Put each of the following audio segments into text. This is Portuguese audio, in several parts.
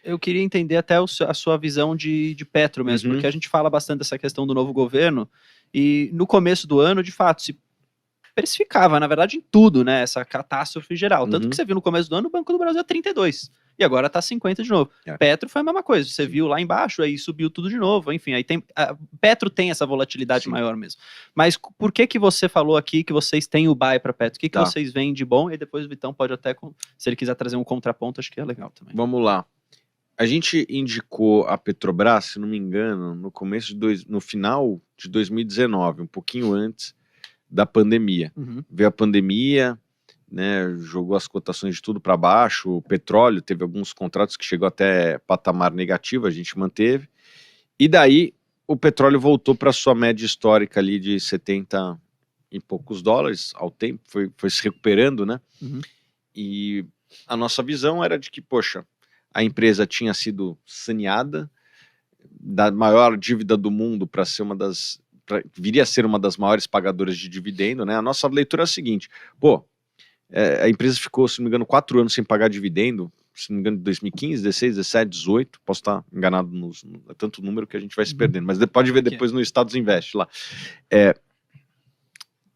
eu queria entender até a sua visão de Petro mesmo, porque a gente fala bastante dessa questão do novo governo, e no começo do ano, de fato, se precificava, na verdade, em tudo, né, essa catástrofe geral. Tanto que você viu no começo do ano, o Banco do Brasil é 32, e agora tá 50 de novo. Petro foi a mesma coisa, você viu lá embaixo, aí subiu tudo de novo, enfim, aí tem, Petro tem essa volatilidade maior mesmo. Mas por que você falou aqui que vocês têm o buy para Petro? O que vocês veem de bom? E depois o Vitão pode até, se ele quiser trazer um contraponto, acho que é legal também. Vamos lá. A gente indicou a Petrobras, se não me engano, no final de 2019, um pouquinho antes da pandemia. Veio a pandemia, né, jogou as cotações de tudo para baixo, o petróleo teve alguns contratos que chegou até patamar negativo, a gente manteve, e daí o petróleo voltou para sua média histórica ali de 70 e poucos dólares ao tempo, foi se recuperando, né? E a nossa visão era de que, poxa, a empresa tinha sido saneada da maior dívida do mundo para ser viria a ser uma das maiores pagadoras de dividendo, né? A nossa leitura é a seguinte, a empresa ficou, se não me engano, 4 anos sem pagar dividendo, se não me engano, de 2015, 16, 17, 18, posso estar enganado é tanto número que a gente vai se perdendo, mas pode ver depois no Status Invest lá.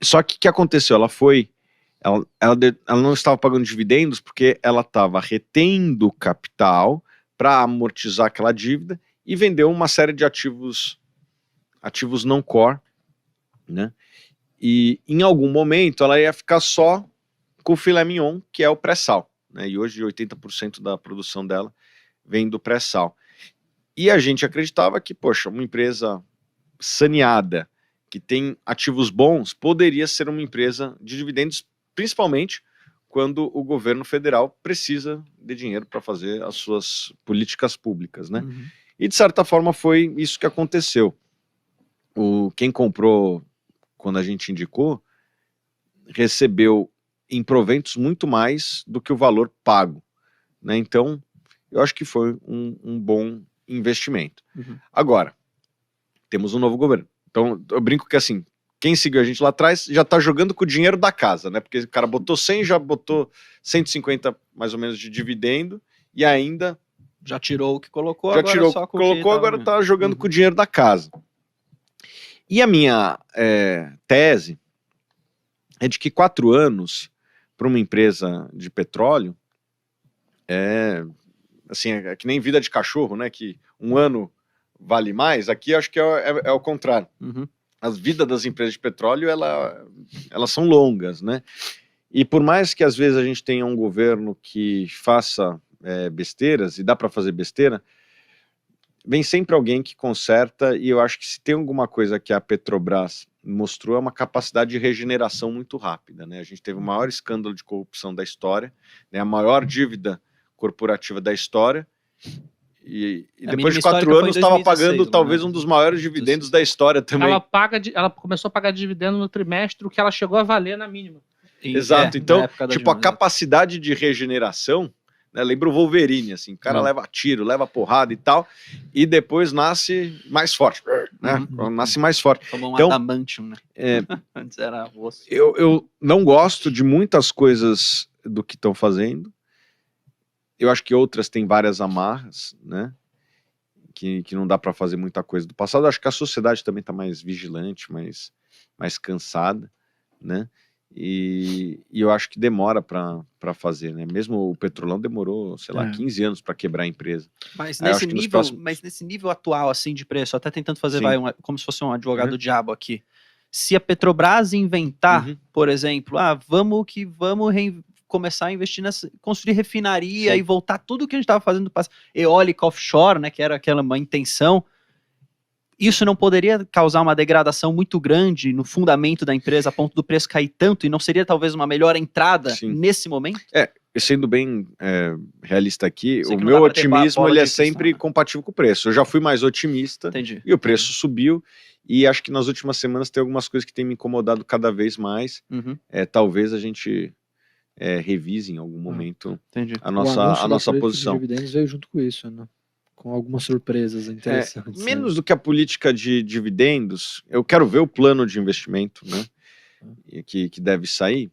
Só que o que aconteceu? Ela não estava pagando dividendos porque ela estava retendo capital para amortizar aquela dívida e vendeu uma série de ativos não core, né? E em algum momento ela ia ficar só com o filé mignon, que é o pré-sal, né? E hoje 80% da produção dela vem do pré-sal. E a gente acreditava que, poxa, uma empresa saneada, que tem ativos bons, poderia ser uma empresa de dividendos, principalmente quando o governo federal precisa de dinheiro para fazer as suas políticas públicas, né? E de certa forma foi isso que aconteceu. Quem comprou, quando a gente indicou, recebeu em proventos muito mais do que o valor pago, né? Então, eu acho que foi um bom investimento. Agora, temos um novo governo. Então, eu brinco que assim, quem seguiu a gente lá atrás já tá jogando com o dinheiro da casa, né? Porque o cara botou 100, já botou 150 mais ou menos de dividendo e ainda... Já tirou o que colocou, já agora tirou só o que colocou, agora tá jogando com o dinheiro da casa. E a minha tese é de que 4 anos para uma empresa de petróleo assim, é que nem vida de cachorro, né? Que um ano vale mais. Aqui acho que é o contrário. As vidas das empresas de petróleo, elas são longas, né? E por mais que às vezes a gente tenha um governo que faça besteiras, e dá para fazer besteira, vem sempre alguém que conserta, e eu acho que se tem alguma coisa que a Petrobras mostrou é uma capacidade de regeneração muito rápida, né? A gente teve o maior escândalo de corrupção da história, né? A maior dívida corporativa da história, e depois de 4 anos estava pagando talvez um dos maiores dividendos da história também. Ela começou a pagar dividendo no trimestre, o que ela chegou a valer na mínima. Exato, então, tipo, a capacidade de regeneração, né, lembra o Wolverine, assim, o cara leva tiro, leva porrada e tal, e depois nasce mais forte, né? Nasce mais forte. Como um então, adamantium, né? Antes era osso. Eu não gosto de muitas coisas do que estão fazendo. Eu acho que outras têm várias amarras, né? Que não dá para fazer muita coisa do passado. Eu acho que a sociedade também está mais vigilante, mais cansada, né? E eu acho que demora para fazer, né? Mesmo o Petrolão demorou, sei lá, 15 anos para quebrar a empresa. Mas nesse nível atual, assim, de preço, até tentando fazer, como se fosse um advogado do diabo aqui. Se a Petrobras inventar, por exemplo, vamos começar a investir construir refinaria e voltar tudo que a gente estava fazendo, eólica offshore, né, que era uma intenção, isso não poderia causar uma degradação muito grande no fundamento da empresa a ponto do preço cair tanto, e não seria talvez uma melhor entrada nesse momento? Sendo bem realista aqui, o meu otimismo ele é sempre compatível com o preço. Eu já fui mais otimista. Entendi. E o preço subiu, e acho que nas últimas semanas tem algumas coisas que têm me incomodado cada vez mais. Talvez a gente revise em algum momento a nossa posição. O dividendos veio junto com isso, né? Com algumas surpresas interessantes. Menos do que a política de dividendos, eu quero ver o plano de investimento, né? Que deve sair.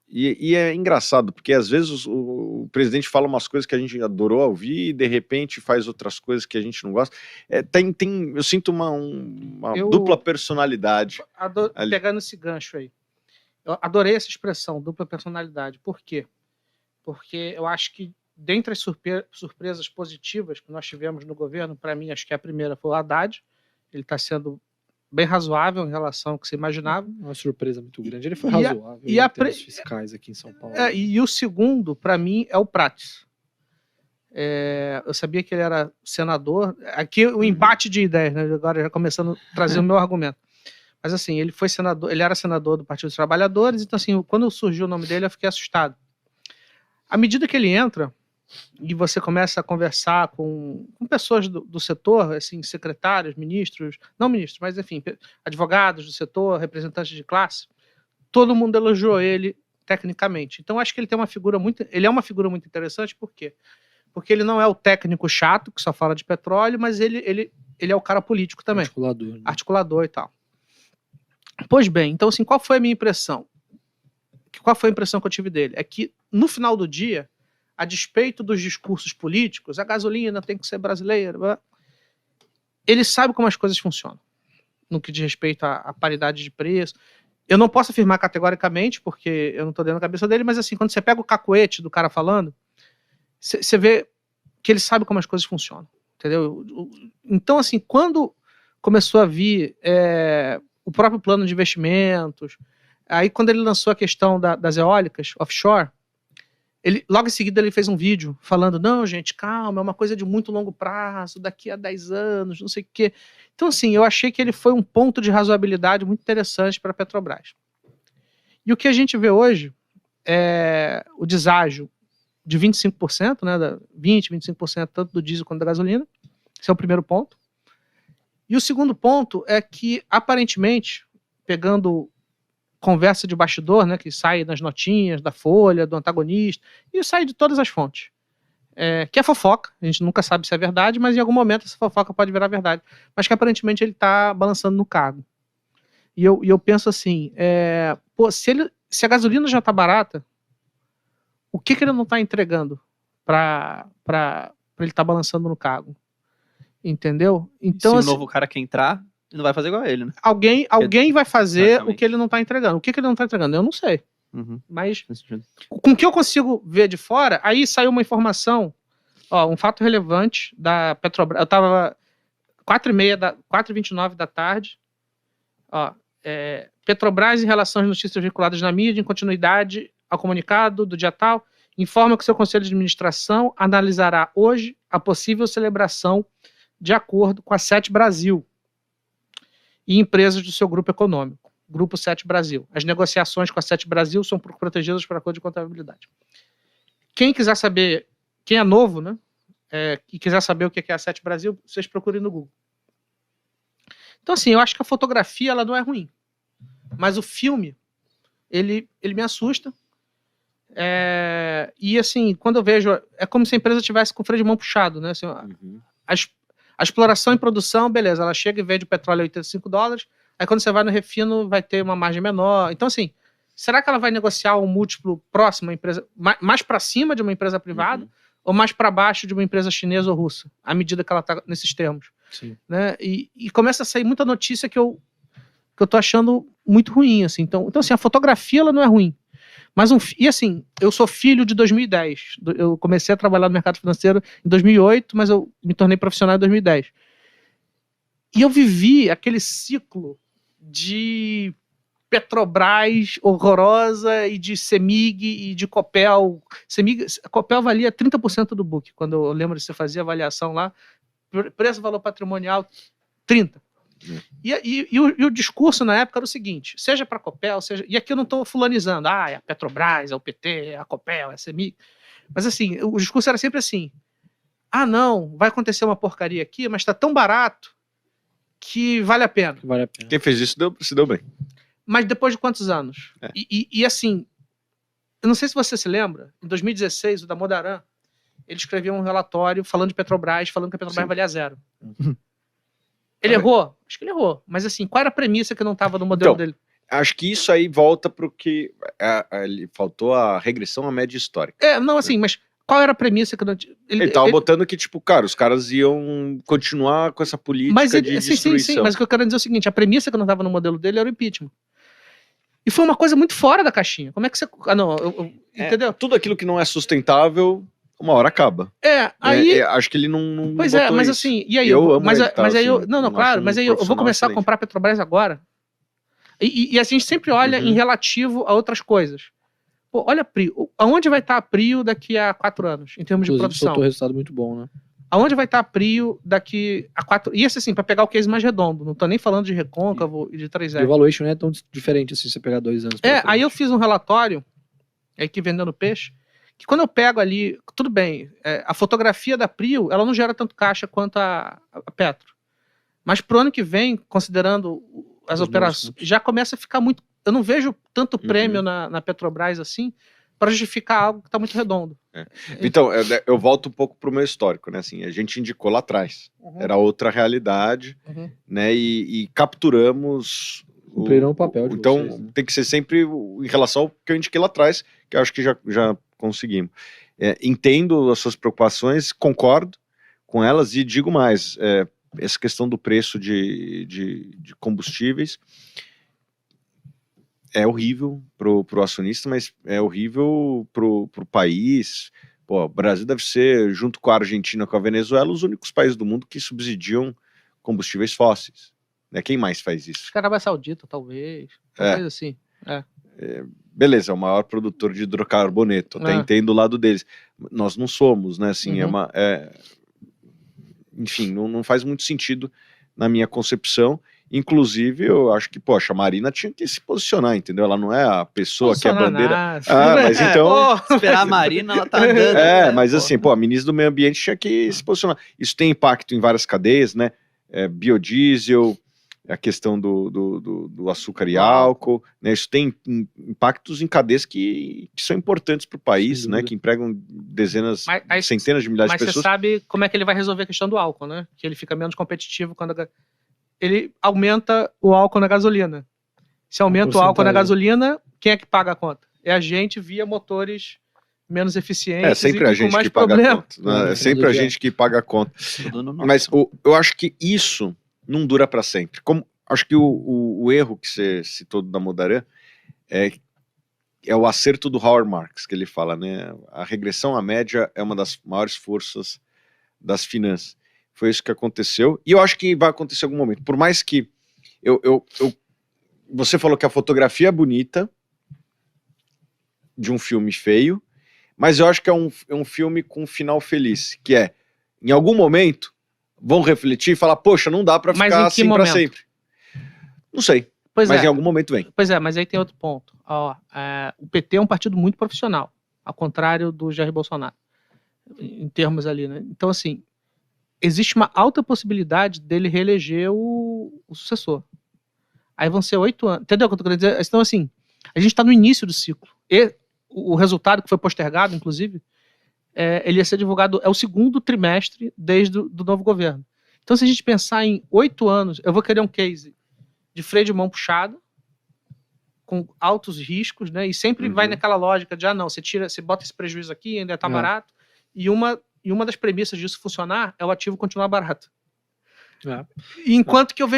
E é engraçado, porque às vezes o presidente fala umas coisas que a gente adorou ouvir e de repente faz outras coisas que a gente não gosta. Eu sinto uma dupla personalidade. ali. Pegando esse gancho aí. Eu adorei essa expressão, dupla personalidade. Por quê? Porque eu acho que, dentre as surpresas positivas que nós tivemos no governo, para mim, acho que a primeira foi o Haddad. Ele está sendo bem razoável em relação ao que você imaginava. Uma surpresa muito grande. Ele foi E a- razoável e a em termos fiscais aqui em São Paulo. E o segundo, para mim, é o Prates. Eu sabia que ele era senador. Aqui o embate de ideias, né? Agora já começando a trazer o meu argumento. Mas assim, ele foi senador, ele era senador do Partido dos Trabalhadores, então assim, quando surgiu o nome dele, eu fiquei assustado. À medida que ele entra e você começa a conversar com pessoas do setor, assim, secretários, ministros, não ministros, mas enfim, advogados do setor, representantes de classe, todo mundo elogiou ele tecnicamente. Então acho que ele é uma figura muito interessante, por quê? Porque ele não é o técnico chato que só fala de petróleo, mas ele é o cara político também, Articulador. Né? articulador e tal. Pois bem, então assim, qual foi a minha impressão? Qual foi a impressão que eu tive dele? É que no final do dia, a despeito dos discursos políticos, a gasolina tem que ser brasileira, ele sabe como as coisas funcionam, no que diz respeito à paridade de preço. Eu não posso afirmar categoricamente, porque eu não estou dentro da cabeça dele, mas assim, quando você pega o cacuete do cara falando, você vê que ele sabe como as coisas funcionam, entendeu? Então, assim, quando começou a vir o próprio plano de investimentos, aí quando ele lançou a questão das eólicas offshore, logo em seguida ele fez um vídeo falando, não, gente, calma, é uma coisa de muito longo prazo, daqui a 10 anos, não sei o quê. Então, assim, eu achei que ele foi um ponto de razoabilidade muito interessante para a Petrobras. E o que a gente vê hoje é o deságio de 25%, né, 25% tanto do diesel quanto da gasolina. Esse é o primeiro ponto. E o segundo ponto é que, aparentemente, pegando conversa de bastidor, né, que sai nas notinhas da Folha, do Antagonista, e sai de todas as fontes, que é fofoca, a gente nunca sabe se é verdade, mas em algum momento essa fofoca pode virar verdade, mas que aparentemente ele está balançando no cargo. E eu penso assim, se a gasolina já está barata, o que ele não está entregando para ele estar balançando no cargo? Entendeu? Então, se assim, o novo cara quer entrar, ele não vai fazer igual a ele, né? Alguém vai fazer Exatamente. o que ele não está entregando. O que ele não está entregando? Eu não sei. Uhum. Mas Nesse sentido. com o que eu consigo ver de fora, aí saiu uma informação, um fato relevante da Petrobras. Eu estava 4h29 da tarde. Petrobras, em relação às notícias veiculadas na mídia, em continuidade ao comunicado do dia tal, informa que seu Conselho de Administração analisará hoje a possível celebração de acordo com a Sete Brasil e empresas do seu grupo econômico, Grupo Sete Brasil. As negociações com a Sete Brasil são protegidas por acordo de contabilidade. Quem quiser saber, quem é novo, né, e quiser saber o que é a Sete Brasil, vocês procurem no Google. Então, assim, eu acho que a fotografia ela não é ruim, mas o filme, ele me assusta. E, assim, quando eu vejo, é como se a empresa tivesse com o freio de mão puxado, né? Assim, a exploração e produção, beleza, ela chega e vende o petróleo a $85, aí quando você vai no refino vai ter uma margem menor. Então, assim, será que ela vai negociar um múltiplo próximo à empresa, mais para cima de uma empresa privada, ou mais para baixo de uma empresa chinesa ou russa, à medida que ela está nesses termos? Sim. Né? E começa a sair muita notícia que eu tô achando muito ruim, assim. Então assim, a fotografia ela não é ruim. Mas e assim, eu sou filho de 2010. Eu comecei a trabalhar no mercado financeiro em 2008, mas eu me tornei profissional em 2010. E eu vivi aquele ciclo de Petrobras horrorosa e de Semig e de Copel. Copel valia 30% do book, quando eu lembro de você fazer a avaliação lá. Preço, valor patrimonial, 30%. E o discurso na época era o seguinte, seja para a Copel, e aqui eu não estou fulanizando, é a Petrobras, é o PT, é a Copel, é a Semig, mas assim, o discurso era sempre assim, não, vai acontecer uma porcaria aqui, mas está tão barato que vale a pena. Vale a pena. Quem fez isso se deu bem. Mas depois de quantos anos? E assim, eu não sei se você se lembra, em 2016, o Damodaran, ele escreveu um relatório falando de Petrobras, falando que a Petrobras valia zero. Ele errou? Acho que ele errou. Mas assim, qual era a premissa que não estava no modelo dele? Acho que isso aí volta pro que faltou a regressão à média histórica. Não, assim, mas qual era a premissa que Ele tava botando que, tipo, cara, os caras iam continuar com essa política de destruição. Sim, mas o que eu quero dizer é o seguinte, a premissa que não estava no modelo dele era o impeachment. E foi uma coisa muito fora da caixinha. Como é que você... entendeu? Tudo aquilo que não é sustentável, uma hora acaba. Aí... acho que ele não Pois botou mas isso. assim, e aí... Eu amo mas ele, tá, aí assim, eu... Não, claro, mas aí eu vou começar a comprar a Petrobras agora. E a gente sempre olha em relativo a outras coisas. Pô, olha a Prio. Aonde vai estar a Prio daqui a 4 anos, em termos de produção? Soltou um resultado muito bom, né? Aonde vai estar a Prio daqui a 4... E esse assim, pra pegar o case mais redondo. Não tô nem falando de recôncavo e de 3R. O valuation não é tão diferente assim, se você pegar 2 anos. Aí eu fiz um relatório, aqui vendendo peixe, que quando eu pego ali, tudo bem, a fotografia da Prio, ela não gera tanto caixa quanto a Petro. Mas pro ano que vem, considerando as operações, já começa a ficar muito... Eu não vejo tanto prêmio na Petrobras assim, para justificar algo que está muito redondo. Então, eu volto um pouco pro meu histórico, né? Assim, a gente indicou lá atrás. Era outra realidade, né? E capturamos... Cumpriram o papel de então, vocês, né? tem que ser sempre em relação ao que eu indiquei lá atrás, que eu acho que já conseguimos. Entendo as suas preocupações, concordo com elas e digo mais, essa questão do preço de combustíveis é horrível pro acionista, mas é horrível pro país. Pô, o Brasil deve ser, junto com a Argentina e com a Venezuela, os únicos países do mundo que subsidiam combustíveis fósseis. Né? Quem mais faz isso? Acho que a Arábia Saudita, talvez. Coisa assim. Beleza, é o maior produtor de hidrocarboneto, até entendo o lado deles. Nós não somos, né? Assim, enfim, não faz muito sentido na minha concepção. Inclusive, eu acho que, poxa, a Marina tinha que se posicionar, entendeu? Ela não é a pessoa que é bandeira. Mas então. Esperar a Marina, ela tá andando. Mas assim, a ministra do Meio Ambiente tinha que se posicionar. Isso tem impacto em várias cadeias, né? Biodiesel, a questão do açúcar e álcool, né? Isso tem impactos em cadeias que são importantes para o país, né? Que empregam dezenas, centenas de milhares de pessoas. Mas você sabe como é que ele vai resolver a questão do álcool, né? Que ele fica menos competitivo quando ele aumenta o álcool na gasolina. Se aumenta o álcool na gasolina, quem é que paga a conta? É a gente via motores menos eficientes. É sempre a gente que paga a conta. Né? É sempre a gente que paga a conta. Mas eu acho que isso não dura para sempre. Acho que o erro que você citou da Modaran é o acerto do Howard Marks, que ele fala, né? A regressão à média é uma das maiores forças das finanças. Foi isso que aconteceu. E eu acho que vai acontecer em algum momento. Por mais que você falou que a fotografia é bonita de um filme feio, mas eu acho que é um filme com um final feliz, que em algum momento, vão refletir e falar, poxa, não dá pra ficar assim pra sempre. Não sei, mas em algum momento vem. Pois mas aí tem outro ponto. O PT é um partido muito profissional, ao contrário do Jair Bolsonaro, em termos ali, né? Então, assim, existe uma alta possibilidade dele reeleger o sucessor. Aí vão ser 8 anos. Entendeu o que eu tô querendo dizer? Então, assim, a gente tá no início do ciclo. E o resultado que foi postergado, inclusive, ele ia ser divulgado, é o segundo trimestre desde do novo governo. Então, se a gente pensar em 8 anos, eu vou querer um case de freio de mão puxado, com altos riscos, né? E sempre vai naquela lógica de, não, você bota esse prejuízo aqui, ainda tá barato, e uma das premissas disso funcionar é o ativo continuar barato. Enquanto que eu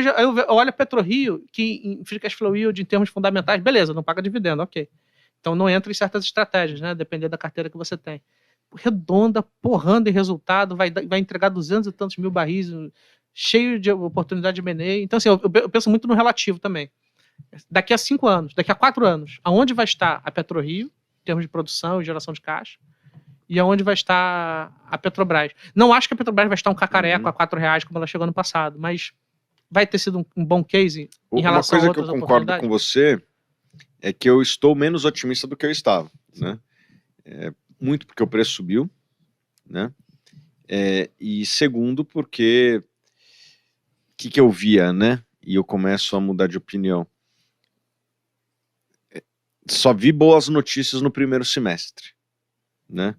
olho a PetroRio, que em free cash flow yield, em termos fundamentais, beleza, não paga dividendo, ok. Então não entra em certas estratégias, né? Dependendo da carteira que você tem. Redonda, porrando em resultado, vai entregar 200 e tantos mil barris, cheio de oportunidade de M&A. Então, assim, eu penso muito no relativo também. Daqui a 5 anos, daqui a 4 anos, aonde vai estar a PetroRio, em termos de produção e geração de caixa, e aonde vai estar a Petrobras. Não acho que a Petrobras vai estar um cacareco a R$4, como ela chegou no passado, mas vai ter sido um bom case em relação a outras oportunidades. Uma coisa que eu concordo com você é que eu estou menos otimista do que eu estava, né? Muito porque o preço subiu, né? E segundo porque o que eu via, né? E eu começo a mudar de opinião. Só vi boas notícias no primeiro semestre, né?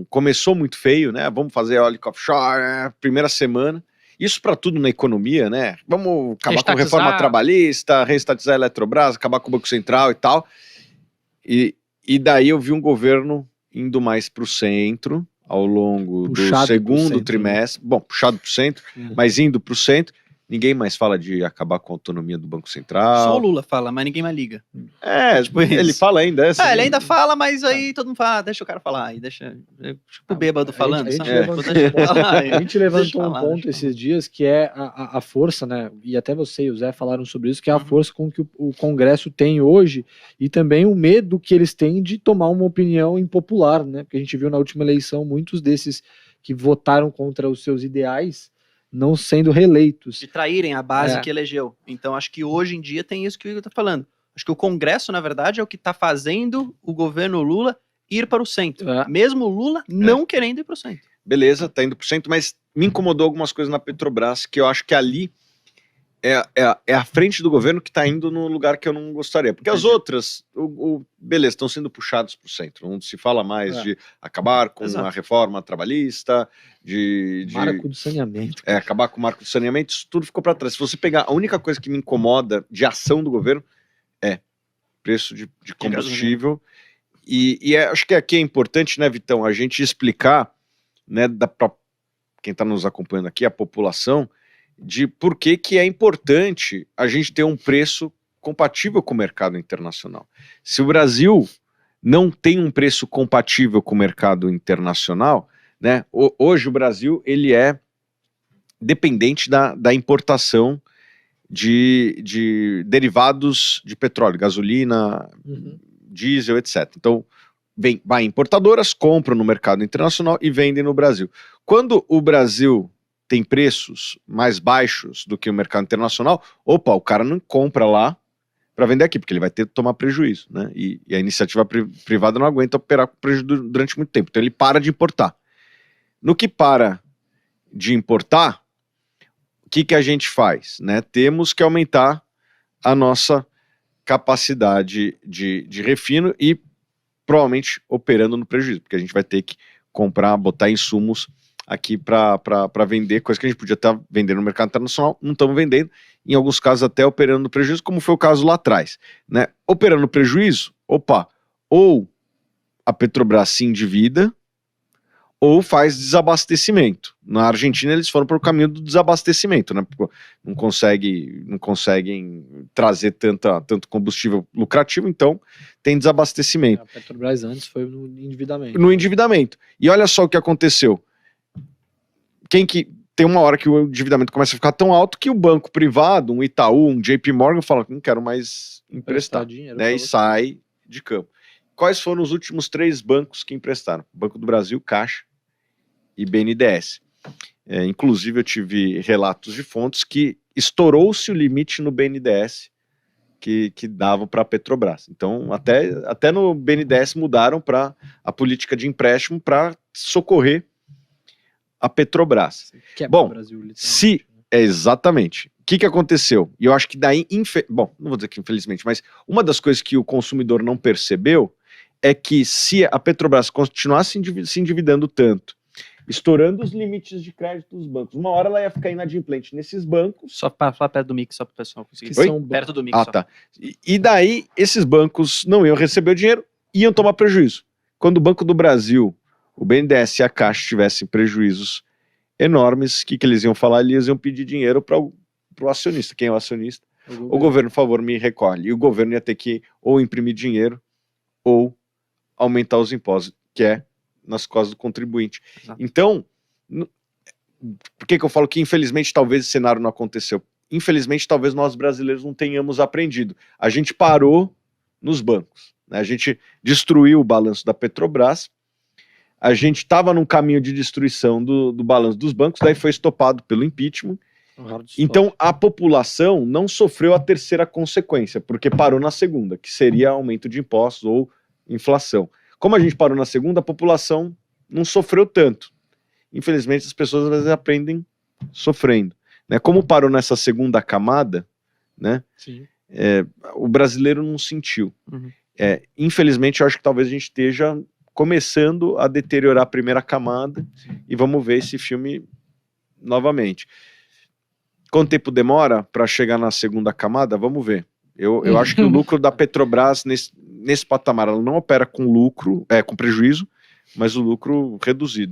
Começou muito feio, né? Vamos fazer eólica offshore, primeira semana, Isso para tudo na economia, né? Vamos acabar com a Reestatizar. reforma trabalhista, reestatizar a Eletrobras, acabar com o Banco Central e tal. E daí eu vi um governo indo mais para o centro ao longo Puxado do pro segundo centro, trimestre. Bom, puxado para o centro, mas indo para o centro. Ninguém mais fala de acabar com a autonomia do Banco Central. Só o Lula fala, mas ninguém mais liga. Tipo ele isso. fala ainda. Ele ainda fala, mas aí todo mundo fala, deixa o cara falar aí, deixa o bêbado falando, a gente sabe? levantou- Deixa eu falar aí. A gente Deixa levantou eu um falar, ponto deixa eu esses dias que é a força, né? E até você e o Zé falaram sobre isso, que é a Uhum. força com que o Congresso tem hoje e também o medo que eles têm de tomar uma opinião impopular, né? Porque a gente viu na última eleição muitos desses que votaram contra os seus ideais não sendo reeleitos. de traírem a base É. que elegeu. Então, acho que hoje em dia tem isso que eu tô falando. Acho que o Congresso, na verdade, é o que está fazendo o governo Lula ir para o centro. É. Mesmo o Lula não querendo ir para o centro. Beleza, tá indo por cento, mas me incomodou algumas coisas na Petrobras, que eu acho que ali é a frente do governo que tá indo no lugar que eu não gostaria. Porque as Entendi. outras, beleza, estão sendo puxados pro centro. Não se fala mais É. de acabar com Exato. a reforma trabalhista, de Marco do saneamento. acabar com o marco do saneamento, isso tudo ficou para trás. Se você pegar, a única coisa que me incomoda de ação do governo é preço de combustível. Acho que aqui é importante, né, Vitão, a gente explicar, né, pra quem está nos acompanhando aqui, a população, de por que é importante a gente ter um preço compatível com o mercado internacional. Se o Brasil não tem um preço compatível com o mercado internacional, né, hoje o Brasil ele é dependente da importação de derivados de petróleo, gasolina, diesel, etc. Então, vai em importadoras, compram no mercado internacional e vendem no Brasil. Quando o Brasil tem preços mais baixos do que o mercado internacional, o cara não compra lá para vender aqui, porque ele vai ter que tomar prejuízo, né? E a iniciativa privada não aguenta operar com prejuízo durante muito tempo, então ele para de importar. No que para de importar, o que a gente faz, né? Temos que aumentar a nossa capacidade de refino e provavelmente operando no prejuízo, porque a gente vai ter que comprar, botar insumos aqui para vender, coisa que a gente podia estar vendendo no mercado internacional, não estamos vendendo, em alguns casos até operando no prejuízo, como foi o caso lá atrás, né? Operando no prejuízo, ou a Petrobras se endivida, ou faz desabastecimento. Na Argentina eles foram para o caminho do desabastecimento, né? Não conseguem trazer tanto combustível lucrativo, então tem desabastecimento. A Petrobras antes foi no endividamento. No endividamento. E olha só o que aconteceu. Tem uma hora que o endividamento começa a ficar tão alto que o banco privado, um Itaú, um JP Morgan, fala que não quero mais emprestar, dinheiro, né? E sai de campo. Quais foram os últimos 3 bancos que emprestaram? Banco do Brasil, Caixa e BNDES. Inclusive eu tive relatos de fontes que estourou-se o limite no BNDES que davam para a Petrobras. Então até no BNDES mudaram para a política de empréstimo para socorrer a Petrobras. Bom, o Brasil, exatamente. O que aconteceu? E eu acho que daí, bom, não vou dizer que infelizmente, mas uma das coisas que o consumidor não percebeu é que se a Petrobras continuasse se endividando tanto, estourando os limites de crédito dos bancos, uma hora ela ia ficar inadimplente nesses bancos. Só para falar perto do mic, só para o pessoal conseguir. Perto do mic. Tá. E daí esses bancos não iam receber o dinheiro, iam tomar prejuízo. Quando o Banco do Brasil, o BNDES e a Caixa tivessem prejuízos enormes, o que eles iam falar? Eles iam pedir dinheiro para o acionista. Quem é o acionista? O governo, por favor, me recolhe. E o governo ia ter que ou imprimir dinheiro ou aumentar os impostos, que é nas costas do contribuinte. Exato. Então, por que eu falo que infelizmente talvez esse cenário não aconteceu? Infelizmente talvez nós brasileiros não tenhamos aprendido. A gente parou nos bancos, né? A gente destruiu o balanço da Petrobras, a gente estava num caminho de destruição do balanço dos bancos, daí foi estopado pelo impeachment. Então a população não sofreu a terceira consequência, porque parou na segunda, que seria aumento de impostos ou inflação. Como a gente parou na segunda, a população não sofreu tanto. Infelizmente as pessoas às vezes aprendem sofrendo, né? Como parou nessa segunda camada, né? Sim. O brasileiro não sentiu. Uhum. Infelizmente eu acho que talvez a gente esteja começando a deteriorar a primeira camada. Sim. E vamos ver esse filme novamente. Quanto tempo demora para chegar na segunda camada? Vamos ver. Eu acho que o lucro da Petrobras nesse patamar, ela não opera com lucro, com prejuízo, mas o lucro reduzido.